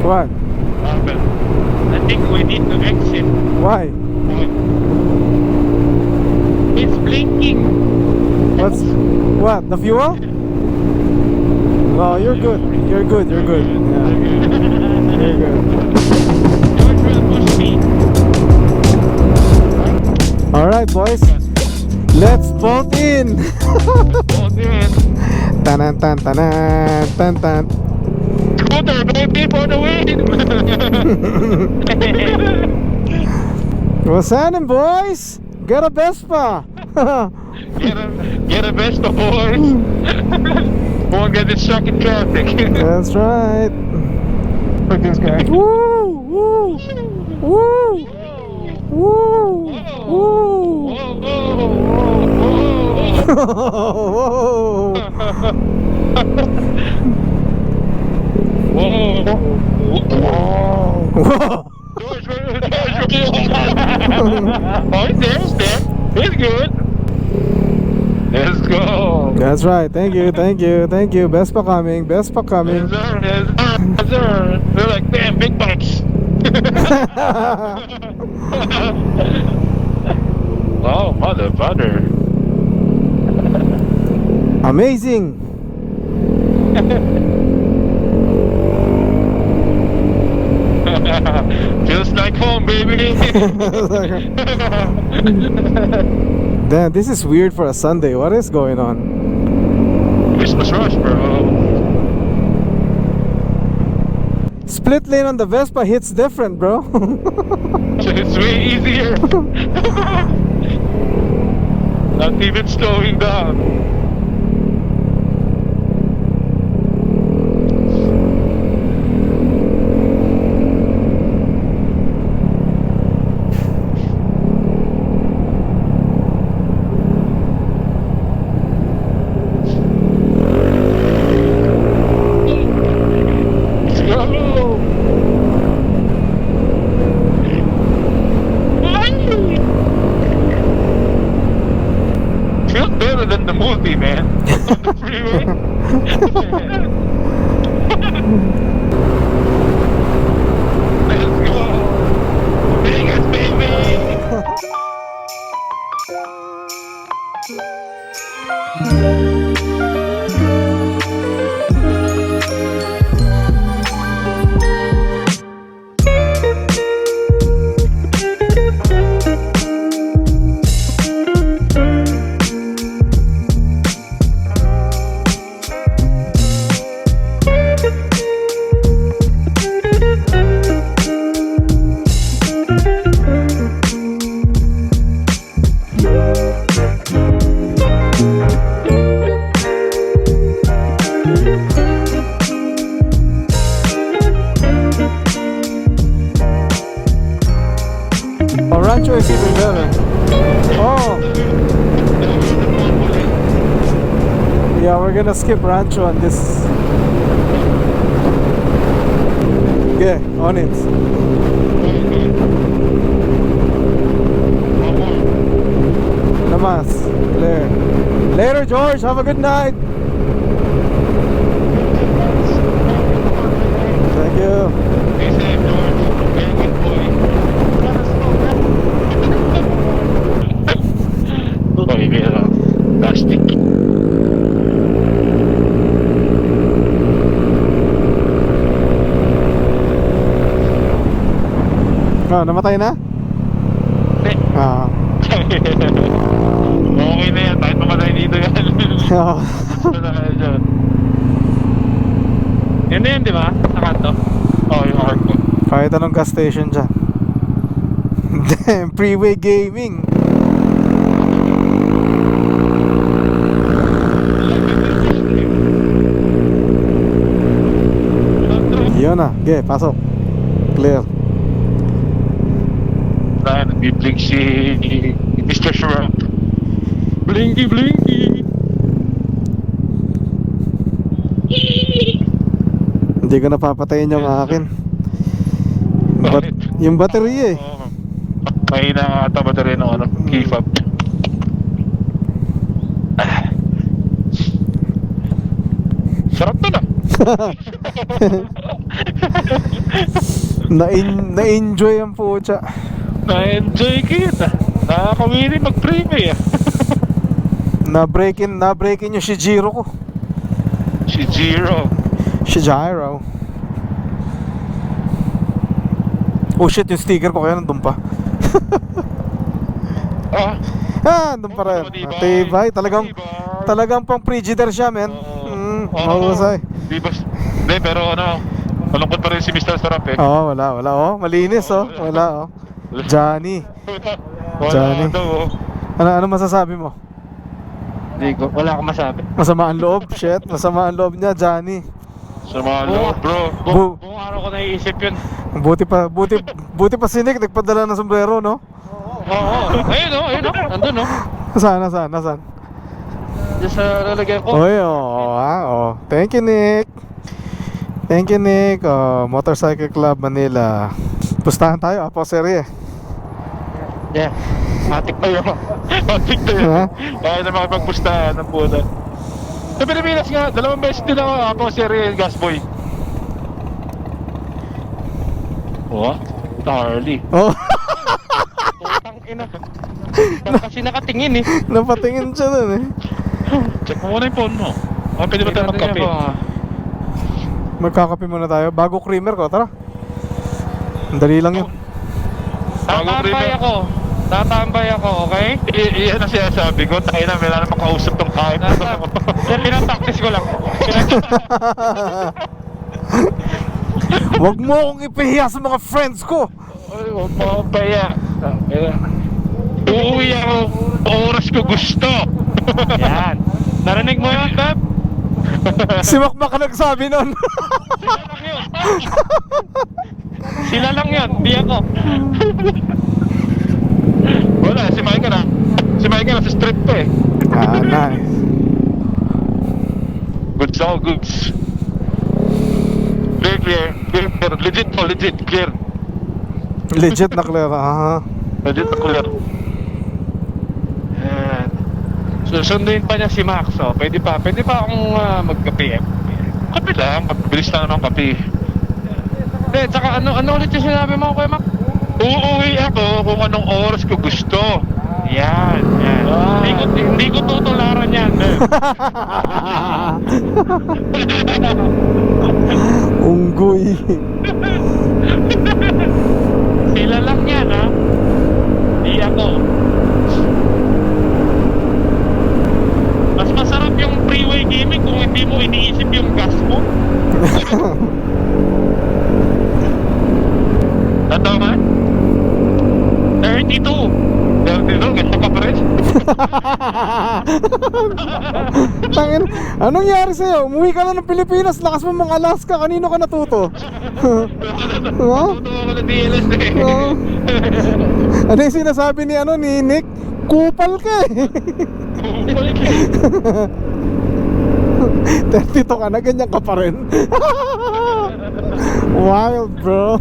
What? But I think we need to exit. Why? It's blinking. What's what? The fuel? Oh, you're good. You're good. You're good. Yeah. You're good. George will push me. All right, boys. Let's bolt in. Oh, dude. Tanan tan tanan tan tan. Scooter, baby, for the win. What's happening, boys? Get a Vespa. Get a Vespa, boys. Won't get stuck in traffic. That's right. Look at this guy. Woo! Woo! Woo! Woo! Woo! Whoa! George, oh, he's there, he's there. He's good. Let's go. That's right. Thank you, thank you, thank you. Vespa coming, Vespa Yes, coming. sir, yes, sir, yes, sir. They're like, damn, big bikes. Oh, mother. Amazing. Feels like home, baby. Damn, this is weird for a Sunday. What is going on? Christmas rush, bro. Split lane on the Vespa hits different, bro. It's way easier. Not even slowing down. Feels better than the movie, man. On the freeway. Let's go. Vegas, baby. Oh, Rancho is even better. Oh, yeah, we're gonna skip Rancho on this. Okay, on it. Namas. Later. Later, George. Have a good night. Thank you. Be safe, George. Very good boy. Oh, you get plastic. Oh, namatay na? Hindi. Ah. Okay na yan, kahit mamatay dito yan. Oh. Ito na kayo dyan. Yun na yan, di ba? Sa kanto? Oo, yung arc ko. Kahit anong gas station dyan. Damn, freeway gaming. Yun na. Okay, pasok. Clear. Tayo, nag-blink si Mr. Shrimp. Blinky, blinky. Hindi ko napapatayin yung akin. Bakit? Yung battery eh. Oo. Mahina nga ata battery ng ano, key fob. Sarap to na. Na-enjoy ang pucha. Na-enjoy ko yun ah. Nakakawili mag-preview ah. Na-break-in yung Shijiro ko. Si Jiro. Shijiro. Oh shit, yung sticker ko kaya nandun pa. Nandun pa rin. Tibay. Talagang pang Frigidaire siya, men. Mahusay. Di ba? Hindi, pero ano, malungkot pa rin si Mr. Sarap eh. Wala. Malinis, Wala, Johnny. Johnny. Wala daw, Ano masasabi mo? Wala akong masabi. Masama ang loob? Shit, masama ang loob niya, Johnny. Sa mga loob, bro. Kung araw ko naiisip yun. Buti pa si Nick nagpadala ng sombrero, no? Oo. Ayun o. Andun o. Saan? Diyan sa lalagyan ko. Oy, Thank you, Nick. Motorcycle Club Manila. Pustahan tayo, Apo Serie. Yeah. Matik pa yun. Matik na yun. Kaya na makipagpustahan ng puta. Sa Pilipinas nga, 2 beses din ako Serie Gasboy. What? Tarly. Oh, Putang ina. Kasi nakatingin eh. napatingin siya dun eh. Check mo muna yung phone mo. Pwede ba tayo magkape? Magkakape muna tayo. Bago creamer ko, tara. Ang dali lang yun. Tatambay ako, okay? Iyan ang sinasabi ko. Tayo na, may lang makausap tong kahit. Pinapractice ko lang. Huwag mo akong ipahiya sa mga friends ko. Ay, huwag mo akong pahiya. Uuwi ako. Oras ko gusto. Yan. Narinig mo yun, Beb? Si Makmak ka nagsabi nun. Sila lang yun, di ako. Wala, si Micah na. Si Micah na sa strip pa eh. Nice. Goods ako, goods. Clear. Legit po, clear. Legit na clear, Legit na clear. Yan. Susunduin pa niya si Max, oh. Pwede pa akong magkape. Kape lang, mabilis lang naman kape. Hindi, tsaka ano ulit yung sinabi mo, Kuya Max? Uuwi ako kung anong oras ko gusto. Yan. Hindi ko tutularan yan, Beb. Unggoy. Sila lang yan, ha? Di ako. Mas masarap yung freeway gaming kung hindi mo iniisip yung gas mo. Totoo man? 32. Ganito ka pa rin? Tangin, anong nangyari sa'yo? Umuwi ka na ng Pilipinas, lakas mo mga Alaska, kanino ka natuto? Totoo ako ng DLS eh. Ano yung sinasabi ni Nick? Kupal ka eh. 32 ka na, ganyan ka pa rin. Wild, bro.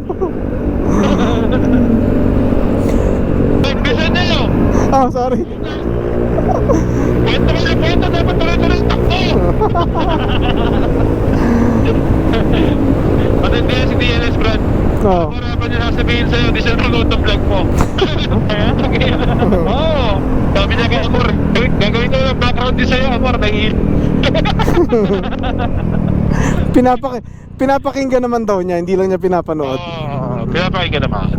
Nagbisan niyo! Sorry. Kwento dapat tuloy-tuloy takbo! Matindi yan si DLS, Brad. Parapan niya sasabihin sa'yo, di siya nanonood ng vlog mo. Oo. Sabi niya kay Amor, gagawin ko ng background din sa'yo, Amor, nahihil. Pinapakinggan naman daw niya, hindi lang niya pinapanood. Pinapakinggan naman.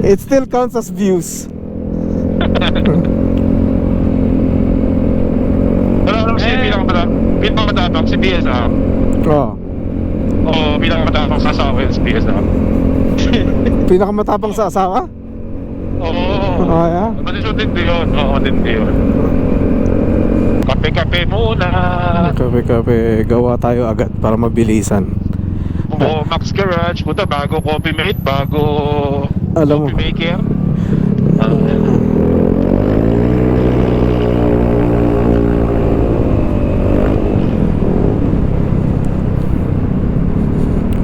It still counts as views. Wala naman siya pinakamatapang si BSR. Oo, pinakamatapang sa asawa yun si BSR. Pinakamatapang sa asawa? Oo. Yeah? Matindi yun. Oo, matindi yun. Kape-kape muna. Kape-kape, gawa tayo agad para mabilisan. Max Garage, puta, bago coffee mate, bago Alam mo. coffee maker.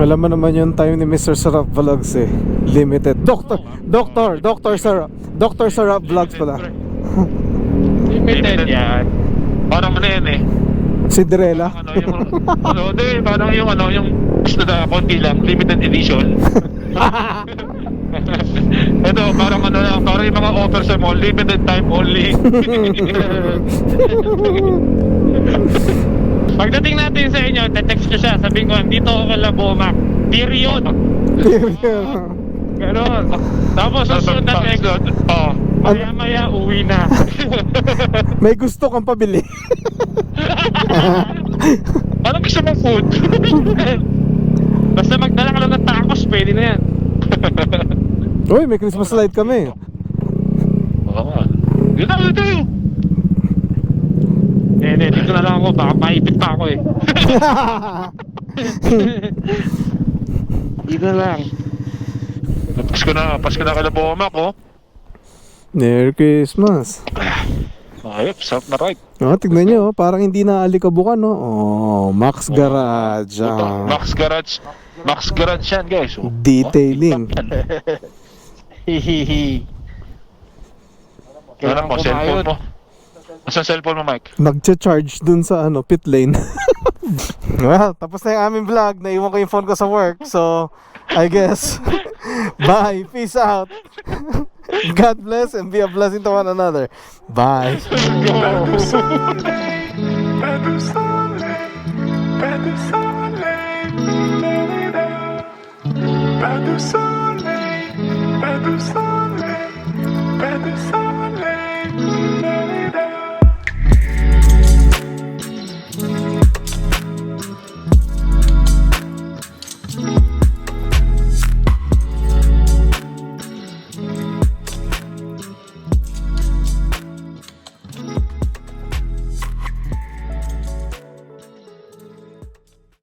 Alam mo naman yung time ni Mr. Sarap Vlogs eh. Limited. Dr. Sarap Vlogs pala. Limited yan. Parang ano yan eh. Cinderella. Parang yung gusto na konti lang, limited edition. Ito, parang lang, parang yung mga offer sa mall, limited time only. Pagdating natin sa inyo, te-text ko siya. Sabihin ko, dito ako kay Labomac. Period. Ganon. Tapos susunod na text. Maya-maya, uwi na. May gusto kang pabili. Parang gusto mong food. Basta magdala ka lang ng tacos, pwede na yan. Uy, may Christmas light kami. Oo nga. Yun na, ito yun. Dito na lang ako, baka maipit pa ako eh. Dito na lang. Pasko na kay Labomac, oh. Merry Christmas. Ayop, sarap na ride. Oh, tignan nyo, parang hindi na alikabukan, no? Oh, Max Garage. Max Garage yan, guys. Oh. Detailing. Hihihi. Ano mo, cellphone mo? Asan cellphone mo, Mike? Nagcha-charge dun sa pit lane. Well, tapos na yung aming vlog. Naiwan ko yung phone ko sa work. So, I guess, bye. Peace out. God bless and be a blessing to one another. Bye. Pas du soleil, pas du soleil, pas du soleil, pas du soleil.